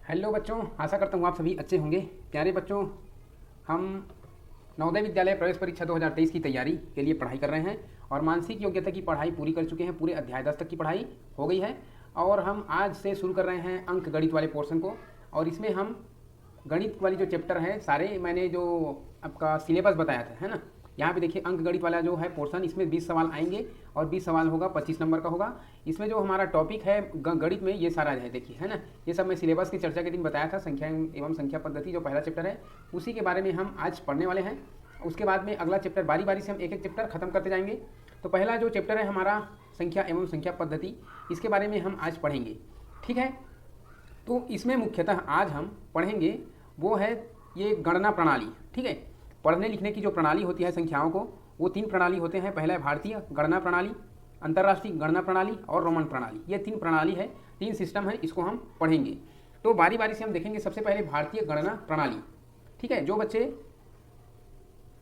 Hello बच्चों, आशा करता हूँ आप सभी अच्छे होंगे। प्यारे बच्चों, हम नवोदय विद्यालय प्रवेश परीक्षा 2023 की तैयारी के लिए पढ़ाई कर रहे हैं और मानसिक योग्यता की पढ़ाई पूरी कर चुके हैं। पूरे अध्याय 10 तक की पढ़ाई हो गई है और हम आज से शुरू कर रहे हैं अंक गणित वाले पोर्शन को। और इसमें हम गणित वाली जो चैप्टर है सारे मैंने जो आपका सिलेबस बताया था, है ना। यहाँ पे देखिए अंक गणित वाला जो है पोर्शन, इसमें 20 सवाल आएंगे और 20 सवाल होगा, 25 नंबर का होगा। इसमें जो हमारा टॉपिक है गणित में ये सारा है, देखिए, है ना। ये सब मैं सिलेबस की चर्चा के दिन बताया था। संख्या एवं संख्या पद्धति जो पहला चैप्टर है उसी के बारे में हम आज पढ़ने वाले हैं। उसके बाद में अगला चैप्टर बारी बारी से हम एक एक चैप्टर खत्म करते जाएंगे। तो पहला जो चैप्टर है हमारा संख्या एवं संख्या पद्धति, इसके बारे में हम आज पढ़ेंगे, ठीक है। तो इसमें मुख्यतः आज हम पढ़ेंगे वो है ये गणना प्रणाली, ठीक है। पढ़ने लिखने की जो प्रणाली होती है संख्याओं को, वो 3 प्रणाली होते हैं। पहला है भारतीय गणना प्रणाली, अंतर्राष्ट्रीय गणना प्रणाली और रोमन प्रणाली। ये 3 प्रणाली है, 3 सिस्टम है, इसको हम पढ़ेंगे। तो बारी बारी से हम देखेंगे। सबसे पहले भारतीय गणना प्रणाली, ठीक है। जो बच्चे,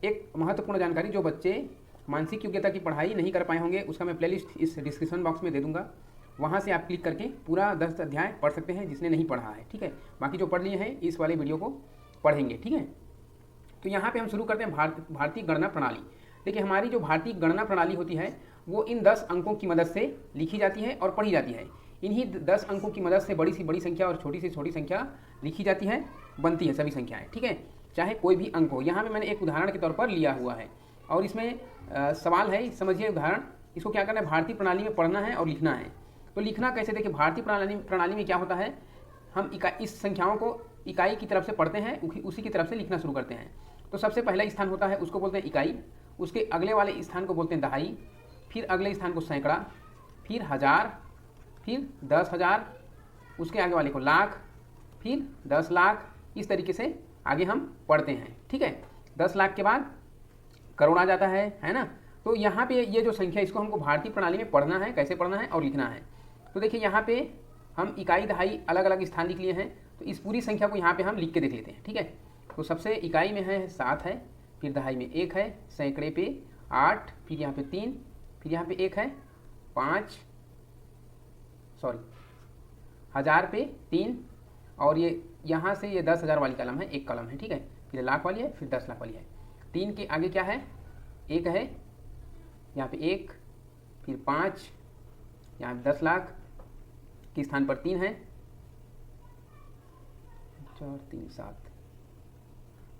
एक महत्वपूर्ण जानकारी, जो बच्चे मानसिक योग्यता की पढ़ाई नहीं कर पाए होंगे उसका मैं प्लेलिस्ट इस डिस्क्रिप्शन बॉक्स में दे दूंगा। वहाँ से आप क्लिक करके पूरा 10 अध्याय पढ़ सकते हैं जिसने नहीं पढ़ा है, ठीक है। बाकी जो पढ़ लिए हैं इस वाले वीडियो को पढ़ेंगे, ठीक है। तो यहाँ पे हम शुरू करते हैं भारतीय गणना प्रणाली। देखिए, हमारी जो भारतीय गणना प्रणाली होती है वो इन 10 अंकों की मदद से लिखी जाती है और पढ़ी जाती है। इन्हीं 10 अंकों की मदद से बड़ी से बड़ी संख्या और छोटी से छोटी संख्या लिखी जाती है, बनती है सभी संख्याएं, ठीक है, चाहे कोई भी अंक हो। यहाँ पे मैंने एक उदाहरण के तौर पर लिया हुआ है और इसमें सवाल है, समझिए उदाहरण। इसको क्या करना है, भारतीय प्रणाली में पढ़ना है और लिखना है। तो लिखना कैसे, देखिए भारतीय प्रणाली में क्या होता है, हम इस संख्याओं को इकाई की तरफ से पढ़ते हैं, उसी की तरफ से लिखना शुरू करते हैं। तो सबसे पहला स्थान होता है उसको बोलते हैं इकाई, उसके अगले वाले स्थान को बोलते हैं दहाई, फिर अगले स्थान को सैकड़ा, फिर हज़ार, फिर 10,000, उसके आगे वाले को लाख, फिर 10 लाख। इस तरीके से आगे हम पढ़ते हैं, ठीक है। 10 लाख के बाद करोड़ आ जाता है ना। तो यहाँ पे ये जो संख्या, इसको हमको भारतीय प्रणाली में पढ़ना है, कैसे पढ़ना है और लिखना है। तो देखिए यहाँ पे हम इकाई दहाई अलग अलग स्थान लिख लिए हैं। तो इस पूरी संख्या को यहाँ पे हम लिख के देख लेते हैं, ठीक है। तो सबसे इकाई में है 7 है, फिर दहाई में 1 है, सैकड़े पे 8, फिर यहाँ पे 3, फिर यहाँ पे 1 है, 5, सॉरी, हज़ार पे 3, और ये यहाँ से ये 10,000 वाली कलम है, एक कलम है, ठीक है। फिर लाख वाली है, फिर 10 लाख वाली है। 3 के आगे क्या है, 1 है, यहाँ पे 1, फिर 5, यहाँ पे 10 लाख के स्थान पर 3 है, 4, 3, 7,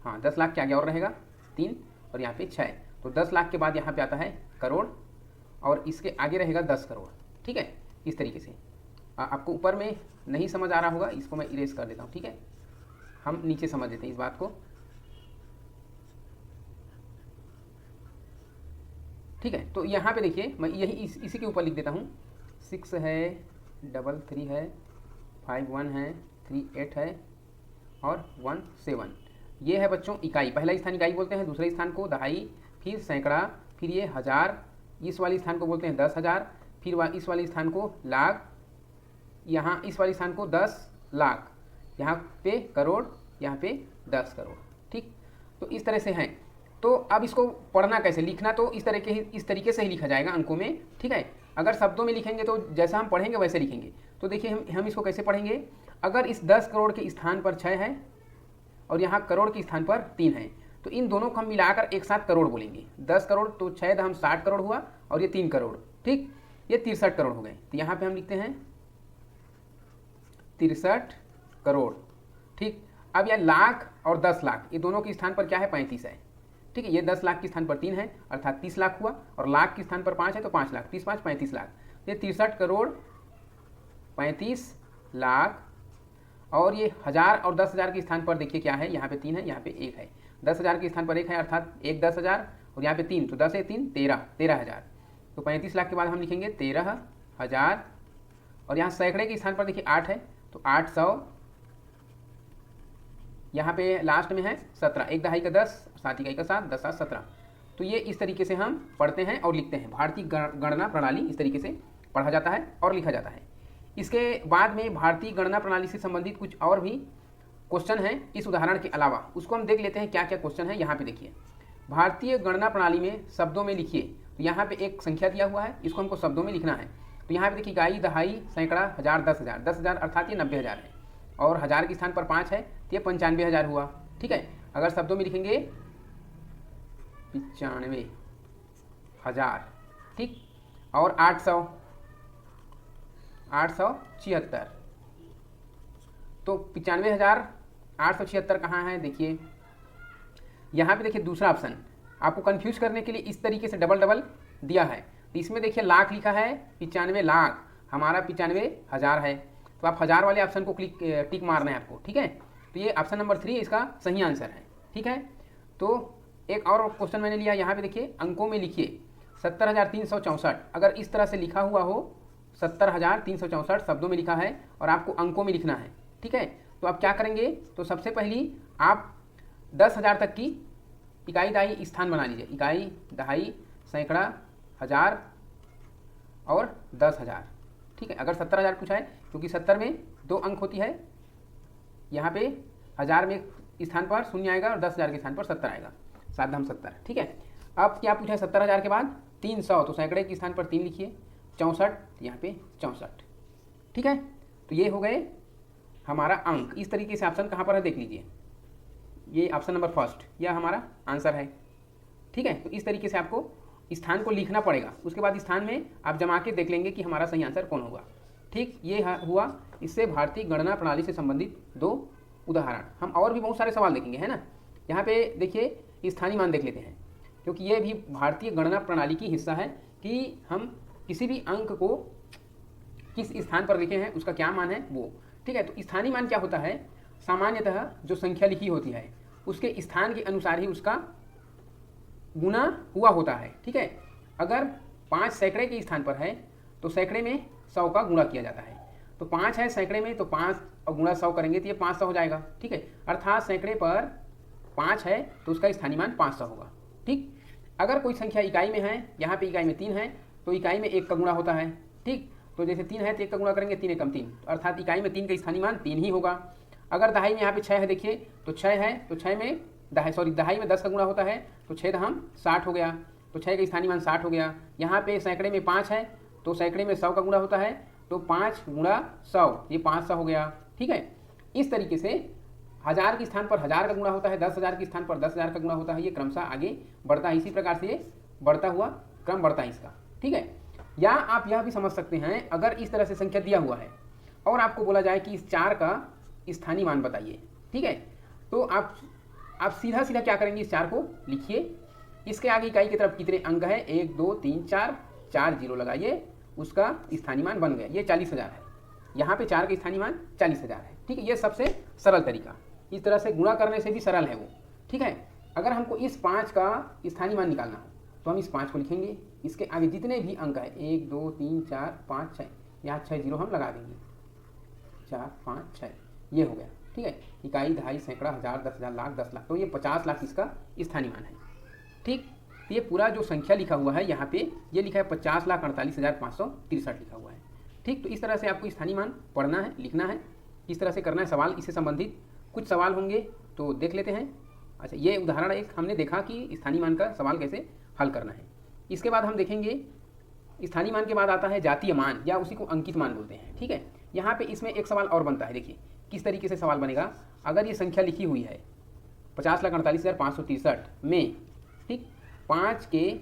हाँ 10 लाख के आगे और रहेगा 3, और यहाँ पे 6। तो 10 लाख के बाद यहाँ पे आता है करोड़ और इसके आगे रहेगा 10 करोड़, ठीक है। इस तरीके से आपको ऊपर में नहीं समझ आ रहा होगा, इसको मैं इरेज कर देता हूँ, ठीक है। हम नीचे समझ लेते हैं इस बात को, ठीक है। तो यहाँ पे देखिए मैं यही इसी के ऊपर लिख देता हूँ। 6 है, 3 है, 5 1 है, 3 8 है और 1 7। ये है बच्चों इकाई। पहला स्थान इकाई बोलते हैं, दूसरे स्थान को दहाई, फिर सैकड़ा, फिर ये हज़ार, इस वाले स्थान को बोलते हैं 10,000, फिर इस वाले स्थान को लाख, यहाँ इस वाले स्थान को 10 लाख, यहाँ पे करोड़, यहाँ पे 10 करोड़, ठीक। तो इस तरह से हैं। तो अब इसको पढ़ना कैसे, लिखना तो इस तरीके से ही लिखा जाएगा अंकों में, ठीक है। अगर शब्दों में लिखेंगे तो जैसा हम पढ़ेंगे वैसे लिखेंगे। तो देखिए हम इसको कैसे पढ़ेंगे। अगर इस 10 करोड़ के स्थान पर 6 है और यहाँ करोड़ के स्थान पर 3 है, तो इन दोनों को हम मिलाकर एक साथ करोड़ बोलेंगे। 10 करोड़ तो 6 दम 60 करोड़ हुआ और ये 3 करोड़, ठीक, ये 63 करोड़ हो गए। तो यहाँ पे हम लिखते हैं 63 करोड़, ठीक। अब यह लाख और 10 लाख, ये दोनों के स्थान पर क्या है, 35 है, ठीक है। ये 10 लाख के स्थान पर 3 है अर्थात 30 लाख हुआ, और लाख के स्थान पर 5 है तो 5 लाख, 30 5 35 लाख। ये 63 करोड़ 35 लाख। और ये हज़ार और 10,000 के स्थान पर देखिए क्या है, यहाँ पे 3 है, यहाँ पे 1 है। 10,000 के स्थान पर 1 है अर्थात 1 10,000, और यहाँ पे 3, तो 10 है 3 13,000। तो 35 लाख के बाद हम लिखेंगे 13,000। और यहाँ सैकड़े के स्थान पर देखिए 8 है तो 800, यहाँ पे लास्ट में है 17, 1 दहाई का 10, 7 इकाई का 7, 10 7 17। तो ये इस तरीके से हम पढ़ते हैं और लिखते हैं। भारतीय गणना प्रणाली इस तरीके से पढ़ा जाता है और लिखा जाता है। इसके बाद में भारतीय गणना प्रणाली से संबंधित कुछ और भी क्वेश्चन हैं इस उदाहरण के अलावा, उसको हम देख लेते हैं क्या क्या क्वेश्चन है। यहाँ पे देखिए, भारतीय गणना प्रणाली में शब्दों में लिखिए। तो यहाँ पे एक संख्या दिया हुआ है, इसको हमको शब्दों में लिखना है। तो यहाँ पे देखिए इकाई, दहाई, सैकड़ा, हज़ार, 10,000। 10,000 अर्थात ये 90,000 है। और 1000 के स्थान पर 5 है तो ये 95,000 हुआ। ठीक है, अगर शब्दों में लिखेंगे 95,000, ठीक, और 876, तो 95,876 कहाँ है, देखिए यहाँ पे देखिए दूसरा ऑप्शन आपको कंफ्यूज करने के लिए इस तरीके से डबल डबल दिया है। तो इसमें देखिए लाख लिखा है, 95 लाख, हमारा 95,000 है, तो आप 1000 वाले ऑप्शन को टिक मारना है आपको। ठीक है, तो ये ऑप्शन नंबर 3 इसका सही आंसर है। ठीक है, तो एक और क्वेश्चन मैंने लिया, यहाँ पे देखिए अंकों में लिखिए 70,364। अगर इस तरह से लिखा हुआ हो 70,364 शब्दों में लिखा है और आपको अंकों में लिखना है, ठीक है, तो आप क्या करेंगे, तो सबसे पहली आप 10,000 तक की इकाई दहाई स्थान बना लीजिए। इकाई दहाई सैकड़ा हज़ार और 10,000। ठीक है, अगर 70,000 पूछा है क्योंकि 70 में 2 अंक होती है, यहाँ पे 1000 में स्थान पर 0 आएगा और 10,000 के स्थान पर 70 आएगा, 7 धाम 70। ठीक है, अब क्या पूछा है 70,000 के बाद 300, तो सैकड़े के स्थान पर 3 लिखिए, 64 यहाँ पे 64। ठीक है, तो ये हो गए हमारा अंक। इस तरीके से ऑप्शन कहाँ पर है देख लीजिए, ये ऑप्शन नंबर फर्स्ट, यह हमारा आंसर है। ठीक है, तो इस तरीके से आपको स्थान को लिखना पड़ेगा, उसके बाद स्थान में आप जमा के देख लेंगे कि हमारा सही आंसर कौन होगा। ठीक, ये हुआ इससे भारतीय गणना प्रणाली से संबंधित 2 उदाहरण। हम और भी बहुत सारे सवाल देखेंगे, है ना। यहाँ पे देखिए स्थानीय मान देख लेते हैं, क्योंकि ये भी भारतीय गणना प्रणाली की हिस्सा है कि हम किसी भी अंक को किस स्थान पर लिखे हैं उसका क्या मान है वो। ठीक है, तो स्थानीय मान क्या होता है, सामान्यतः जो संख्या लिखी होती है उसके स्थान के अनुसार ही उसका गुना हुआ होता है। ठीक है, अगर 5 सैकड़े के स्थान पर है तो सैकड़े में 100 का गुणा किया जाता है, तो 5 है सैकड़े में, तो 5 और गुणा 100 करेंगे तो ये 500 हो जाएगा। ठीक है, अर्थात सैकड़े पर 5 है तो उसका स्थानीय मान 500 होगा। ठीक, अगर कोई संख्या इकाई में है, यहाँ पे इकाई में 3 है तो इकाई में 1 का गुणा होता है। ठीक, तो जैसे 3 है तो 1 का गुणा करेंगे, 3 एकम 3, अर्थात इकाई में 3 का स्थानीय मान 3 ही होगा। अगर दहाई में यहाँ पे 6 है, देखिए तो 6 है तो 6 में दहाई में 10 का गुणा होता है, तो 6 दहम 60 हो गया, तो 6 का स्थानीय मान 60 हो गया। यहाँ पे सैकड़े में 5 है तो सैकड़े में 100 का गुणा होता है, तो 5 गुणा 100, ये 500 हो गया। ठीक है, इस तरीके से 1000 के स्थान पर 1000 का गुणा होता है, 10,000 के स्थान पर 10,000 का गुणा होता है, ये क्रमशः आगे बढ़ता है। इसी प्रकार से बढ़ता हुआ क्रम बढ़ता है इसका। ठीक है, या आप यह भी समझ सकते हैं, अगर इस तरह से संख्या दिया हुआ है और आपको बोला जाए कि इस 4 का स्थानीय मान बताइए, ठीक है, तो आप सीधा सीधा क्या करेंगे, इस 4 को लिखिए, इसके आगे इकाई की तरफ कितने अंक है, 1 2 3 4, 4 जीरो लगाइए, उसका स्थानीय मान बन गया, ये 40,000 है। यहाँ पे 4 का स्थानीय मान 40,000 है। ठीक है, ये सबसे सरल तरीका, इस तरह से गुणा करने से भी सरल है वो। ठीक है, अगर हमको इस 5 का स्थानीय मान निकालना हो तो हम इस 5 को लिखेंगे, इसके आगे जितने भी अंक है 1 2 3 4 5 6, यहाँ 6 जीरो हम लगा देंगे, 4 5 6, ये हो गया। ठीक है, इकाई दहाई सैकड़ा 1000 10,000 लाख 10 लाख, तो ये 50 लाख इसका स्थानीय मान है। ठीक, तो ये पूरा जो संख्या लिखा हुआ है यहाँ पे ये लिखा है 50,48,563 लिखा हुआ है। ठीक, तो इस तरह से आपको स्थानीय मान पढ़ना है, लिखना है, किस तरह से करना है सवाल, इससे संबंधित कुछ सवाल होंगे तो देख लेते हैं। अच्छा, ये उदाहरण एक हमने देखा कि स्थानीय मान का सवाल कैसे हल करना है। इसके बाद हम देखेंगे स्थानीय मान के बाद आता है जातीय मान, या उसी को अंकित मान बोलते हैं। ठीक है, यहाँ पे इसमें एक सवाल और बनता है, देखिए किस तरीके से सवाल बनेगा। अगर ये संख्या लिखी हुई है 50,48,563 में, ठीक, 5 के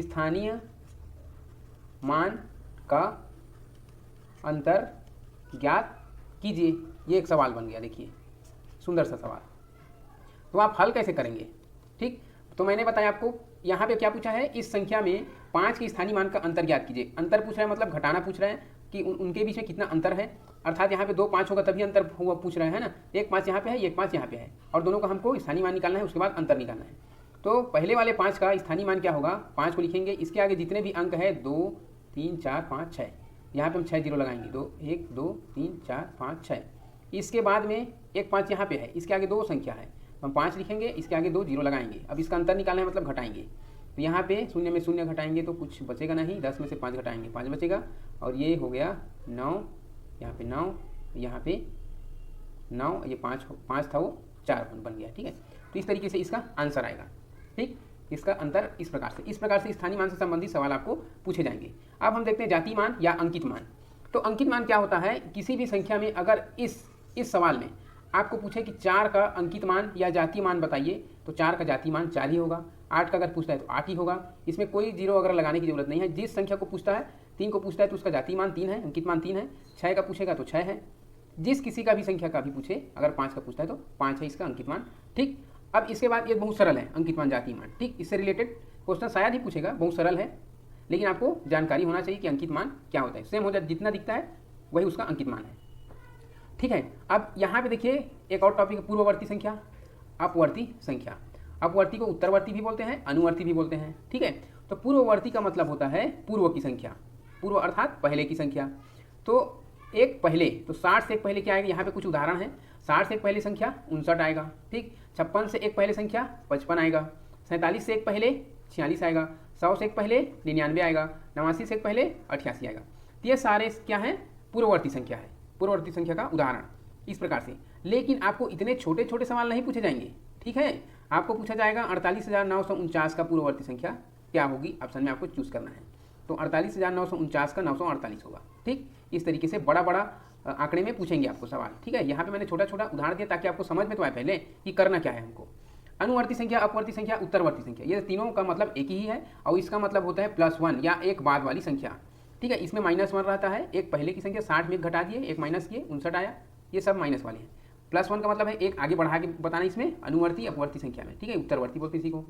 स्थानीय मान का अंतर ज्ञात कीजिए, ये एक सवाल बन गया। देखिए सुंदर सा सवाल, तो आप हल कैसे करेंगे। ठीक, तो मैंने बताया आपको यहाँ पे क्या पूछा है, इस संख्या में 5 के स्थानीय मान का अंतर ज्ञात कीजिए। अंतर पूछ रहा है मतलब घटाना पूछ रहा है कि उनके बीच में कितना अंतर है, अर्थात यहाँ पे 2 5 होगा तभी अंतर हुआ पूछ रहे हैं ना, 1 5 यहाँ पे है 1 5 यहाँ पे है, और दोनों का हमको स्थानीय मान निकालना है, उसके बाद अंतर निकालना है। तो पहले वाले 5 का स्थानीय मान क्या होगा, 5 को लिखेंगे, इसके आगे जितने भी अंक है 2 3 4 5 6, यहाँ पे हम 6 जीरो लगाएंगे, 2 1 2 3 4 5 6। इसके बाद में 1 5 यहाँ पे है, इसके आगे 2 संख्या है, हम 5 लिखेंगे, इसके आगे 2 जीरो लगाएंगे। अब इसका अंतर निकालना है मतलब घटाएंगे, तो यहाँ पे 0 में 0 घटाएंगे तो कुछ बचेगा नहीं, 10 में से 5 घटाएंगे 5 बचेगा, और ये हो गया 9, यहाँ पे 9, यहाँ पे 9, ये 5 था वो 4 बन गया। ठीक है, तो इस तरीके से इसका आंसर आएगा। ठीक, इसका अंतर इस प्रकार से स्थानीय मान से संबंधित सवाल आपको पूछे जाएंगे। अब हम देखते हैं जातीय मान या अंकित मान। तो अंकित मान क्या होता है, किसी भी संख्या में अगर इस सवाल में आपको पूछे कि 4 का अंकित मान या जातीय मान बताइए, तो 4 का जातीय मान 4 ही होगा। 8 का अगर पूछता है तो 8 ही होगा। इसमें कोई जीरो वगैरह लगाने की जरूरत नहीं है। जिस संख्या को पूछता है, 3 को पूछता है तो उसका जातीय मान 3 है, अंकित मान 3 है। 6 का पूछेगा तो 6 है। जिस किसी का भी संख्या का भी पूछे, अगर 5 का पूछता है तो 5 है इसका अंकित मान। ठीक, अब इसके बाद ये बहुत सरल है, अंकित मान जातीय मान। ठीक, इससे रिलेटेड क्वेश्चन शायद ही पूछेगा, बहुत सरल है, लेकिन आपको जानकारी होना चाहिए कि अंकित मान क्या होता है। सेम हो जाए, जितना दिखता है वही उसका अंकित मान है। ठीक है, अब यहाँ पे देखिए एक और टॉपिक है, पूर्ववर्ती संख्या, अपवर्ती संख्या। अपवर्ती को उत्तरवर्ती भी बोलते हैं, अनुवर्ती भी बोलते हैं। ठीक है, तो पूर्ववर्ती का मतलब होता है पूर्व की संख्या, पूर्व अर्थात पहले की संख्या। तो एक पहले, तो 60 से एक पहले क्या आएगा, यहाँ पे कुछ उदाहरण है। 60 से एक पहले संख्या 59 आएगा। ठीक, 56 से एक पहले संख्या 55 आएगा। 47 से एक पहले 46 आएगा। 100 से एक पहले 99 आएगा। 89 से एक पहले 88 आएगा। तो ये सारे क्या है, पूर्ववर्ती संख्या है, पूर्ववर्ती संख्या का उदाहरण इस प्रकार से। लेकिन आपको इतने छोटे छोटे सवाल नहीं पूछे जाएंगे। ठीक है, आपको पूछा जाएगा 48,949 का पूर्ववर्ती संख्या क्या होगी, ऑप्शन में आपको चूज करना है। तो 48,949 का 948 होगा। ठीक, इस तरीके से बड़ा बड़ा आंकड़े में पूछेंगे आपको सवाल। ठीक है, यहाँ पे मैंने छोटा छोटा उदाहरण दिया ताकि आपको समझ में तो आए पहले कि करना क्या है हमको। अनुवर्ती संख्या, अपवर्ती संख्या, उत्तरवर्ती संख्या, ये तीनों का मतलब एक ही है और इसका मतलब होता है +1 या एक बाद वाली संख्या। ठीक है, इसमें -1 रहता है। एक पहले की संख्या 60 में घटा दिए, एक माइनस किए 59 आया, ये सब माइनस वाले हैं। +1 का मतलब है एक आगे बढ़ा के बताना, इसमें अनुवर्ती अपवर्ती संख्या में। ठीक है, उत्तरवर्ती बोलते इसी को।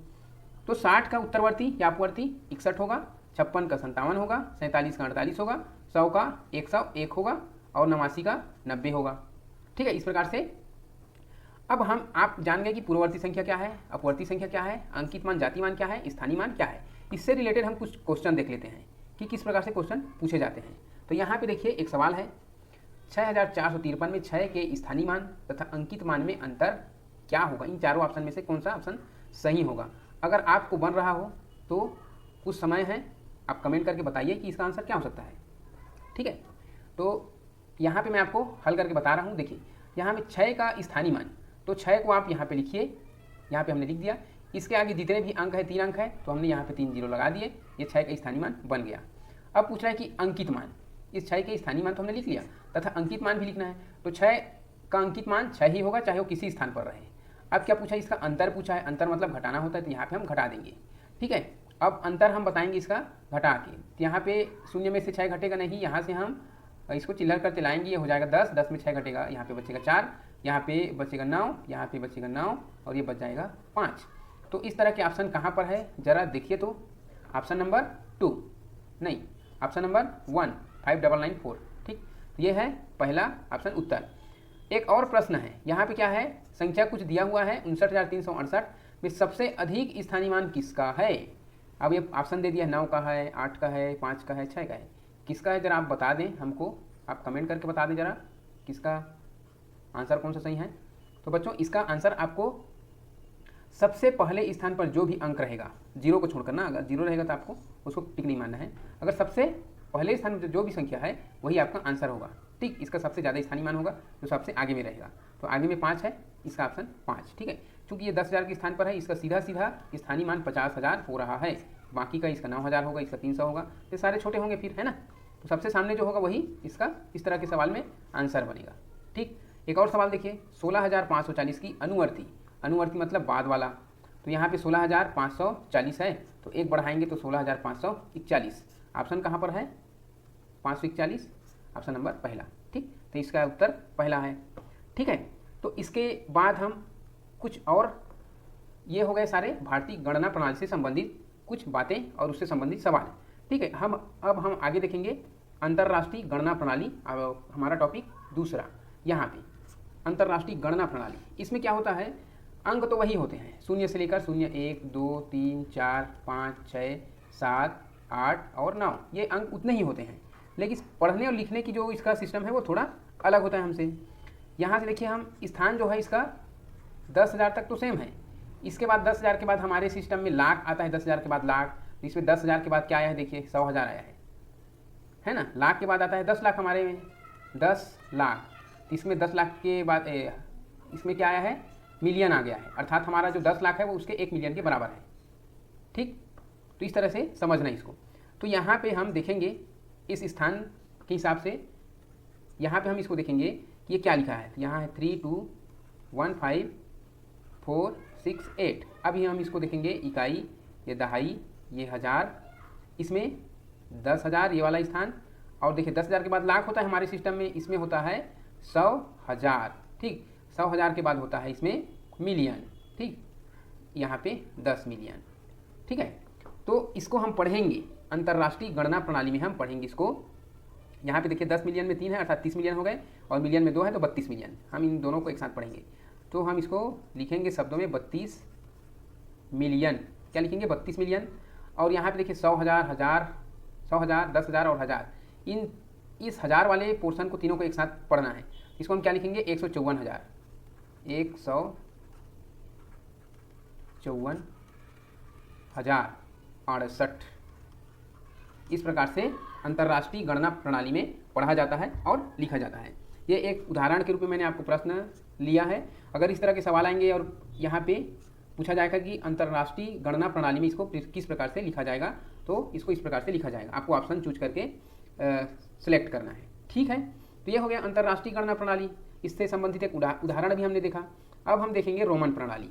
तो 60 का उत्तरवर्ती या अपवर्ती 61 होगा, 56 का 57 होगा, 47 का 48 होगा, 100 का 101 होगा और 89 का 90 होगा। ठीक है, इस प्रकार से अब आप जान गए कि पूर्ववर्ती संख्या क्या है, अपवर्ती संख्या क्या है, अंकित मान जातीय मान क्या है, स्थानीय मान क्या है। इससे रिलेटेड हम कुछ क्वेश्चन देख लेते हैं कि किस प्रकार से क्वेश्चन पूछे जाते हैं। तो यहाँ पे देखिए एक सवाल है, 6453 में 6 के स्थानीय मान तथा अंकित मान में अंतर क्या होगा। इन चारों ऑप्शन में से कौन सा ऑप्शन सही होगा। अगर आपको बन रहा हो तो कुछ समय है, आप कमेंट करके बताइए कि इसका आंसर क्या हो सकता है। ठीक है, तो यहाँ पे मैं आपको हल करके बता रहा हूँ। देखिए यहाँ पे 6 का स्थानीय मान, तो 6 को आप यहाँ पे लिखिए, यहाँ पे हमने लिख दिया। इसके आगे जितने भी अंक है 3 अंक है, तो हमने यहाँ पे 3 जीरो लगा दिए, ये 6 का स्थानीय मान बन गया। अब पूछ रहा है कि अंकित मान, इस 6 के स्थानीय मान तो हमने लिख लिया, तथा अंकित मान भी लिखना है। तो 6 का अंकित मान 6 ही होगा, चाहे वो किसी स्थान पर रहे। अब क्या पूछा है, इसका अंतर पूछा है। अंतर मतलब घटाना होता है, तो यहाँ पे हम घटा देंगे। ठीक है, अब अंतर हम बताएंगे इसका घटा के। तो यहाँ पे 0 में से 6 घटेगा नहीं, यहाँ से हम इसको चिल्लर करते लाएंगे, ये हो जाएगा 10, 10 में 6 घटेगा, यहाँ पे बचेगा 4, यहाँ पे बचेगा 9, यहाँ पे बचेगा 9 और ये बच जाएगा 5। तो इस तरह के ऑप्शन कहाँ पर है जरा देखिए। तो ऑप्शन नंबर 2 नहीं, ऑप्शन नंबर 1 5994। ठीक, ये है पहला ऑप्शन उत्तर। एक और प्रश्न है, यहाँ पे क्या है, संख्या कुछ दिया हुआ है 59,368 में सबसे अधिक स्थानीय मान किसका है। अब ये ऑप्शन दे दिया, 9 का है, 8 का है, 5 का है, 6 का है, किसका है जरा आप बता दें हमको, आप कमेंट करके बता दें जरा किसका आंसर कौन सा सही है। तो बच्चों इसका आंसर आपको सबसे पहले स्थान पर जो भी अंक रहेगा, जीरो को छोड़कर ना, अगर जीरो रहेगा तो आपको उसको टिक नहीं मानना है। अगर सबसे पहले स्थान पर जो भी संख्या है वही आपका आंसर होगा। ठीक, इसका सबसे ज़्यादा स्थानीय मान होगा जो सबसे आगे में रहेगा। तो आगे में 5 है, इसका ऑप्शन 5। ठीक है, चूँकि ये 10,000 के स्थान पर है, इसका सीधा सीधा स्थानीय मान 50,000 हो रहा है। बाकी का इसका 9,000 होगा, इसका 300 होगा, ये सारे छोटे होंगे फिर, है ना। तो सबसे सामने जो होगा वही इसका इस तरह के सवाल में आंसर बनेगा। ठीक, एक और सवाल देखिए, 16,540 की अनुवर्ती, अनुवर्ती मतलब बाद वाला। तो यहाँ पे 16,540 है, तो एक बढ़ाएंगे तो 16,541। ऑप्शन कहाँ पर है, 541, ऑप्शन नंबर पहला। ठीक, तो इसका उत्तर पहला है। ठीक है, तो इसके बाद हम कुछ और, ये हो गए सारे भारतीय गणना प्रणाली से संबंधित कुछ बातें और उससे संबंधित सवाल। ठीक है, अब हम आगे देखेंगे अंतर्राष्ट्रीय गणना प्रणाली, हमारा टॉपिक दूसरा। यहाँ पे अंतर्राष्ट्रीय गणना प्रणाली, इसमें क्या होता है, अंक तो वही होते हैं 0 से लेकर 0, 1, 2, 3, 4, 5, 6, 7, 8 और 9, ये अंक उतने ही होते हैं। लेकिन पढ़ने और लिखने की जो इसका सिस्टम है वो थोड़ा अलग होता है हमसे। यहाँ से देखिए, हम स्थान जो है इसका 10,000 तक तो सेम है। इसके बाद 10,000 के बाद हमारे सिस्टम में लाख आता है, 10,000 के बाद लाख। इसमें 10,000 के बाद क्या आया है, देखिए 100,000 आया है ना। लाख के बाद आता है 10 लाख, हमारे में 10 लाख। इसमें 10 लाख के बाद इसमें क्या आया है, मिलियन आ गया है, अर्थात हमारा जो 10 लाख है वो उसके 1 मिलियन के बराबर है। ठीक, तो इस तरह से समझना इसको। तो यहाँ पे हम देखेंगे इस स्थान के हिसाब से यहाँ पे हम इसको देखेंगे कि ये क्या लिखा है। यहाँ है 3 2 1 5 4 6 8। अभी हम इसको देखेंगे इकाई, ये दहाई, ये हज़ार, इसमें 10,000 ये वाला स्थान, और देखिए 10,000 के बाद लाख होता है हमारे सिस्टम में, इसमें होता है 100,000। ठीक, 100,000 के बाद होता है इसमें मिलियन। ठीक, यहाँ पे 10 मिलियन। ठीक है, तो इसको हम पढ़ेंगे अंतर्राष्ट्रीय गणना प्रणाली में, हम पढ़ेंगे इसको। यहाँ पे देखिए 10 मिलियन में 3 है अर्थात 30 मिलियन हो गए, और मिलियन में 2 है तो 32 मिलियन। हम इन दोनों को एक साथ पढ़ेंगे, तो हम इसको लिखेंगे शब्दों में 32 मिलियन। क्या लिखेंगे? 32 मिलियन। और यहाँ पे देखिए 100,000, 100,000, 10,000 और 1000, इस 1000 वाले पोर्शन को तीनों को एक साथ पढ़ना है। इसको हम क्या लिखेंगे? 154,000, 154,068। इस प्रकार से अंतर्राष्ट्रीय गणना प्रणाली में पढ़ा जाता है और लिखा जाता है। ये एक उदाहरण के रूप में मैंने आपको प्रश्न लिया है। अगर इस तरह के सवाल आएंगे और यहाँ पे पूछा जाएगा कि अंतर्राष्ट्रीय गणना प्रणाली में इसको किस प्रकार से लिखा जाएगा, तो इसको इस प्रकार से लिखा जाएगा। आपको ऑप्शन चूज करके सिलेक्ट करना है। ठीक है, तो ये हो गया अंतर्राष्ट्रीय गणना प्रणाली। इससे संबंधित एक उदाहरण भी हमने देखा। अब हम देखेंगे रोमन प्रणाली।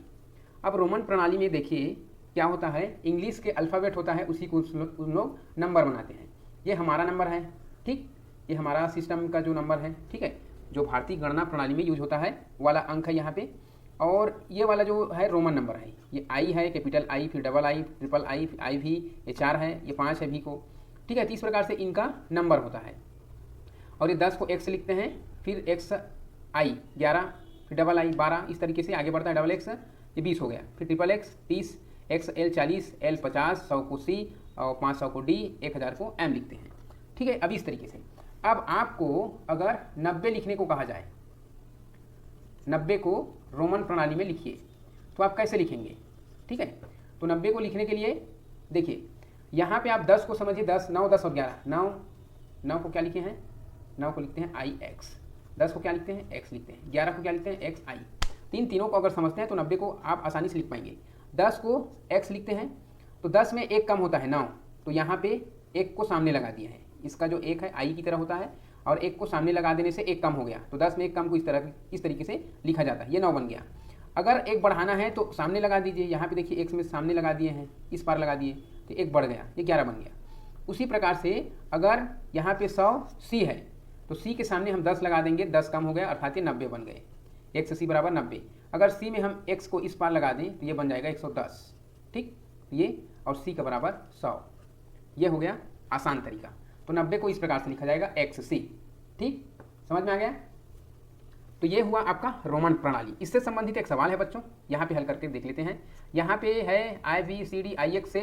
अब रोमन प्रणाली में देखिए क्या होता है, इंग्लिश के अल्फ़ाबेट होता है, उसी को उन लोग नंबर बनाते हैं। ये हमारा नंबर है। ठीक, ये हमारा सिस्टम का जो नंबर है, ठीक है, जो भारतीय गणना प्रणाली में यूज होता है वाला अंक है यहाँ पे। और ये वाला जो है रोमन नंबर है, ये आई है, कैपिटल आई, फिर डबल आई, ट्रिपल आई, आई भी, ये 4 है, ये 5 है भी को। ठीक है, तो इस प्रकार से इनका नंबर होता है। और ये 10 को एक्स लिखते हैं, फिर एक्स आई 11, फिर डबल आई 12, इस तरीके से आगे बढ़ता है। डबल एक्स ये 20 हो गया, फिर triple x 30, x L 40, L 50, 100 को सी और 500 को डी, 1000 को एम लिखते हैं। ठीक है, अब इस तरीके से। अब आपको अगर 90 लिखने को कहा जाए, 90 को रोमन प्रणाली में लिखिए, तो आप कैसे लिखेंगे? ठीक है, तो 90 को लिखने के लिए देखिए यहाँ पे आप 10 को समझिए, 10, 9, 10 और 11, 9 को क्या लिखे हैं? 9 को लिखते हैं आई एक्स, 10 को क्या लिखते हैं? एक्स लिखते हैं, 11 को क्या लिखते हैं? एक्स आई। तीनों को अगर समझते हैं तो 90 को आप आसानी से लिख पाएंगे। 10 को एक्स लिखते हैं, तो 10 में एक कम होता है 9, तो यहाँ पे एक को सामने लगा दिया है। इसका जो एक है आई की तरह होता है, और एक को सामने लगा देने से एक कम हो गया, तो 10 में एक कम को इस तरीके से लिखा जाता है। ये 9 बन गया। अगर एक बढ़ाना है तो सामने लगा दीजिए, यहाँ पे देखिए एक्स में सामने लगा दिए हैं, इस पार लगा दिए तो एक बढ़ गया, ये 11 बन गया। उसी प्रकार से अगर यहाँ पे 100 सी है, तो सी के सामने हम 10 लगा देंगे, 10 कम हो गया अर्थात ये 90 बन गए। एक्स सी बराबर 90। अगर सी में हम एक्स को इस पार लगा दें तो ये बन जाएगा 110। ठीक, ये और सी का बराबर 100। ये हो गया आसान तरीका। तो 90 को इस प्रकार से लिखा जाएगा एक्स सी। ठीक, समझ में आ गया? तो ये हुआ आपका रोमन प्रणाली। इससे संबंधित एक सवाल है बच्चों, यहाँ पे हल करके देख लेते हैं। यहाँ पे है IBCD IX से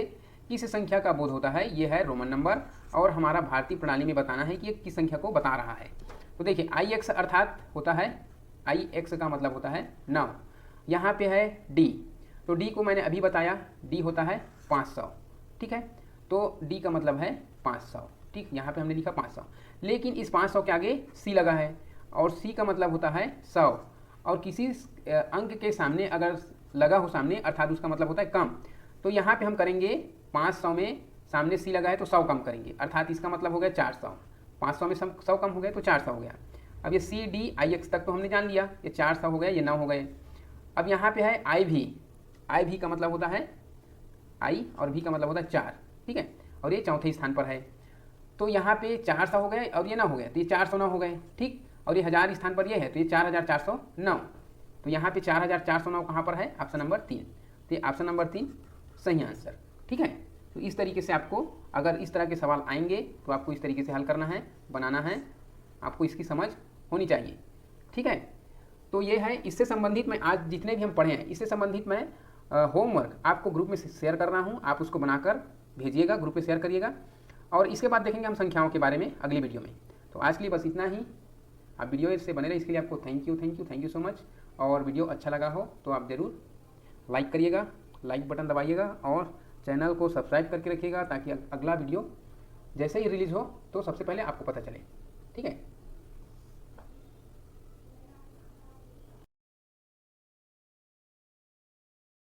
किस संख्या का बोध होता है? ये है रोमन नंबर, और हमारा भारतीय प्रणाली में बताना है कि ये किस संख्या को बता रहा है। तो देखिए IX अर्थात होता है, IX का मतलब होता है 9। यहाँ पे है D, तो D को मैंने अभी बताया, D होता है 500। ठीक है, तो D का मतलब है 500। ठीक, यहाँ पे हमने लिखा 500, लेकिन इस 500 के आगे C लगा है, और C का मतलब होता है 100, और किसी अंक के सामने अगर लगा हो सामने अर्थात उसका मतलब होता है कम। तो यहाँ पे हम करेंगे 500 में सामने C लगा है तो 100 कम करेंगे, अर्थात इसका मतलब हो गया 400। 500 में 100 कम हो गए तो 400 हो गया। अब ये CDIX तक तो हमने जान लिया, ये 400 हो गए, ये 9 हो गए। अब यहाँ पे है IV का मतलब होता है I और V का मतलब होता है 4। ठीक है, और ये चौथे स्थान पर है, तो यहाँ पे 400 हो गए और ये 9 हो गए, तो ये 409 हो गए। ठीक, और ये 1000 स्थान पर ये है, तो ये 4409। तो यहाँ पे 4409 कहाँ पर है? Option number 3। तो ये ऑप्शन नंबर 3 सही आंसर। ठीक है, तो इस तरीके से आपको अगर इस तरह के सवाल आएंगे तो आपको इस तरीके से हल करना है, बनाना है, आपको इसकी समझ होनी चाहिए। ठीक है, तो ये है इससे संबंधित मैं आज जितने भी हम पढ़े हैं इससे संबंधित मैं होमवर्क आपको ग्रुप में शेयर कर रहा हूँ। आप उसको बनाकर भेजिएगा, ग्रुप में शेयर करिएगा, और इसके बाद देखेंगे हम संख्याओं के बारे में अगली वीडियो में। तो आज के लिए बस इतना ही। आप वीडियो से बने रहे, इसके लिए आपको थैंक यू सो मच। और वीडियो अच्छा लगा हो तो आप ज़रूर लाइक करिएगा, लाइक बटन दबाइएगा, और चैनल को सब्सक्राइब करके रखिएगा ताकि अगला वीडियो जैसे ही रिलीज़ हो तो सबसे पहले आपको पता चले। ठीक है।